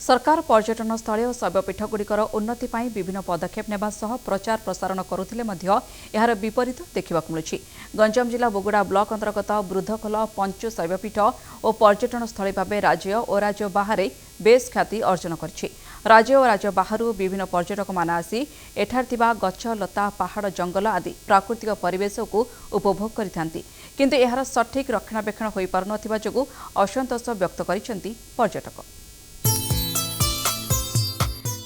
सरकार पर्यटन स्थल और शैवपीठगुड़िकर उन्नति पर विभिन्न पदक्षेप नेबा सह प्रचार प्रसारण करुथिले मध्य एहार विपरीत देखा मिलुछि। गंजाम जिला बोगुड़ा ब्लॉक अंतर्गत वृद्धखोल पंचु शैवपीठ और पर्यटन स्थल भाव राज्य और राज्य बाहर बेस ख्याति अर्जन करिछि। राज्य और राज्य बाहर विभिन्न पर्यटक मान आसी एठार थिबा गछ लता पहाड़ जंगल आदि प्राकृतिक परिवेश को उपभोग करिथांती, किंतु एहार सठिक रक्षणाबेक्षण होई पारुनथिबा जोगु असंतोष व्यक्त करिसेंती पर्यटक।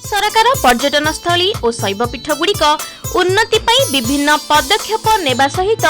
सरकार पर्यटन स्थली और शैवपीठगुड़िक उन्नति पाई विभिन्न पदक्षेप नेबा सहित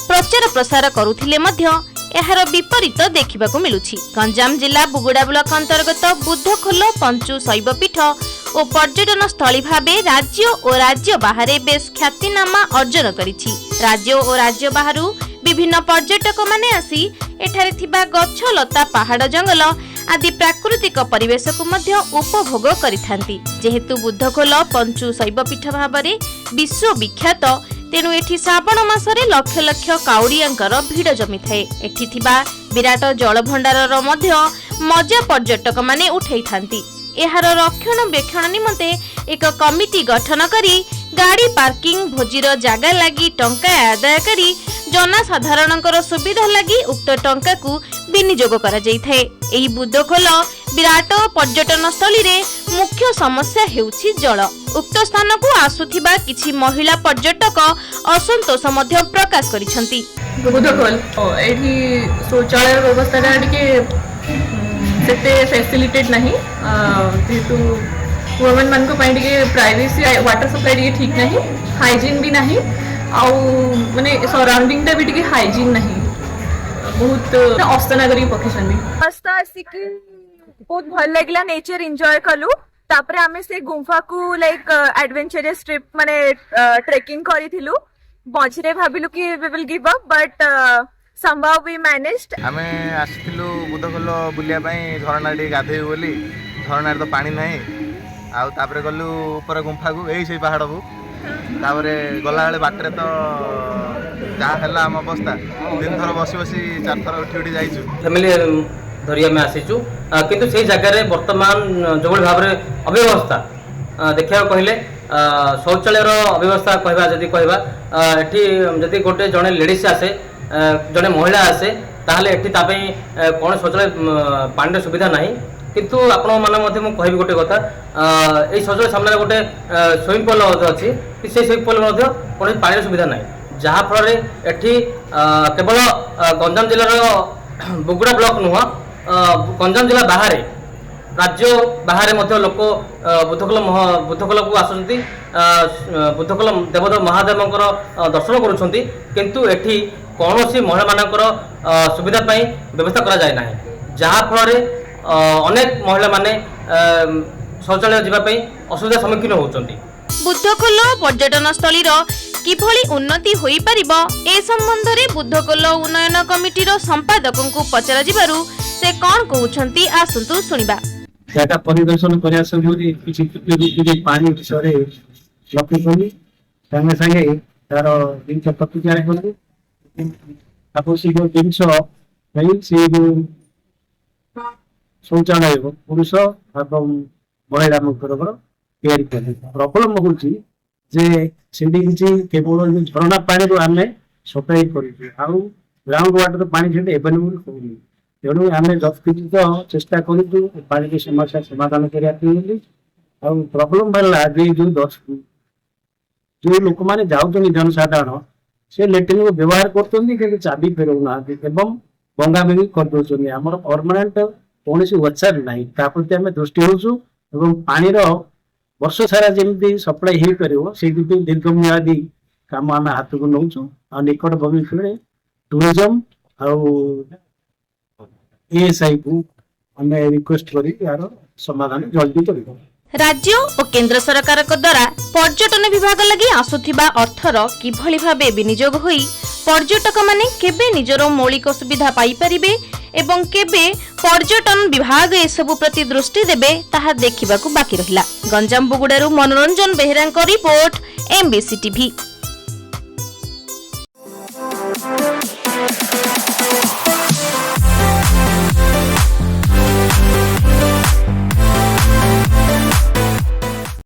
प्रचार प्रसार करुथिले मध्य एहार विपरीत देखिबाकु मिलुछि। गंजाम जिला बुगुड़ा ब्लॉक अंतर्गत बुद्धखोल पंचु शैवपीठ और पर्यटन स्थली भावे राज्य और राज्य बाहर बेस ख्यातिनामा अर्जन करिछि। राज्य और राज्य बाहर विभिन्न पर्यटक माने आसी एठारे थिबा गछ लता पहाड़ जंगल आदि प्राकृतिक परिवेश को मध्य उपभोग करिथांती। जेहेतु बुद्धखोल पंचु शैवपीठ भाबरे विश्व विख्यात, तेणु एठी श्रावण मासरे लक्ष लक्ष काउड़ियांकर भीड़ जमी थाए। एठी थिबा विराट जल भंडारर मध्य मजा पर्यटक माने उठाई थांती। एहार रक्षणाबेक्षण निमंते एक कमिटी गठन करी गाड़ी पार्किंग भोजीर जागा लगी टंका आदाय करी जनसाधारणकर सुविधा लगी उक्त टंका को विनियोग करा जाई थाए। एही बुद्धखोल विराट पर्यटन स्थली रे मुख्य समस्या हेउछि जल। उक्त स्थान को आसुथिबा किछि महिला पर्यटक असंतोष मध्य प्रकाश करिसंती। बुद्धखोल एठी शौचालय व्यवस्था टिके सेते फैसिलिटेड नहीं, जेहेतु वुमेन मान को प्राइवेसी वाटर सप्लाई टिके ठीक नहीं, हाइजीन भी नहीं, आउ माने सराउंडिंग टा भी टिके हाइजीन नहीं, बहुत अस्तना करी पकेछन भी रास्ता आसिकी बहुत भल लागला। नेचर एंजॉय कलु, तापरे आमे से गुंफा को लाइक एडवेंचरस ट्रिप माने ट्रेकिंग करिथिलु। बजरे भाबिलु कि we will give up, but somehow we managed। आमे आसिथिलु बुद्धखोल बुलिया पई झरना डी गाधे बोली, झरना तो पानी नाही, आउ तापरे गलु ऊपर गुंफा को एई से पहाड़ को, तापरे गला बेले बाटरे तो जा हला हम अवस्था 3 थर बसी बसी 4 थर उठी उठी जाइछु। फैमिली धरिया में आसीचु, किंतु से जगह रे वर्तमान जो भाव रे अव्यवस्था देखा कहले शौचालय अव्यवस्था कहबा जदी कहबा एठी जदी गोटे जने लेडीज आसे जने महिला आसे ताहले एठी तापई कोन शौचालय पानी सुविधा नाही। किंतु आपण माने मध्ये मु कहबी गोटे कथा, एई शौचालय सामने गोटे स्विमिंग पूल अछि, से स्विमिंग पूल मध्ये कोन पानी सुविधा नाही, जहा फल रे एठी केवल गंजाम जिल्लार बुगुड़ा ब्लॉक नुह, गंजाम जिला बाहर राज्य बाहर मध्य लोक बुद्धखोल को आसुचंती, बुद्धखोल देवदेव महादेवंकर दर्शन करुछंती, किंतु एठी कौनसी महिला मानकर सुविधा पाई व्यवस्था करा जाय नाही, जहा फल अनेक महिला माने शौचालय जीवा पाई असुविधा सम्मुखीन होउचंती। बुद्धखोल पर्यटन स्थलीर किभली उन्नति होई परिबो ए संबंध रे बुद्धखोल उन्नयन कमिटीर संपादकन को पचरा जिबारु से कोन कहउछंती आसंतु सुनिबा। जागा परिदर्शन करिया संबंधी किछि पानी विषय लक्ष्य कोनी संगे संगे तार दिन प्रतिक्रिया कोनी आपो सिगो दिनसो नै सिगो शौचालय पुरुष एवं महिला मुखर तैयारी करे। प्रॉब्लम होउची जे सेडी किछि केवल झरना पानी रो आमे सप्लाई करिछु, आउ ग्राउंड वाटर पानी सेडी अवेलेबल होउनी, तेणु आमे जति तो चेष्टा करिछु पानी की समस्या समाधान करिया के। आउ प्रॉब्लम भला जे जो लोक माने जाउतनी जनसाधारण से लेट्रिन को व्यवहार करतोनी के चाबी फेरउ ना एवं बंगा बेगी कर दोचनी। हमर परमानेंट कोनसी वचर नाही, ता प्रति आमे दृष्टि होछु एवं पानी रो वर्ष सारा जेमती सप्लाई हे करिवो से दीर्घम्यादी काम आमे हाथ को नौछु। आ निकट भविष्य में टूरिज्म आउ एएसआई को हमें रिक्वेस्ट करी यार समाधान जल्दी करिवो। राज्य और केंद्र सरकार द्वारा पर्यटन विभाग लगी आसुथिबा अर्थर किभली भाबे विनियोग होई पर्यटक माने केबे निजर मौलिक सुविधा पाई परिबे एवं केबे पर्यटन विभाग ए सब प्रति दृष्टि देबे ताहा देखिबाकू बाकी रहिला। गंजाम बुगुड़ारू मनोरंजन बेहेरांक रिपोर्ट, एमबीसी टीवी।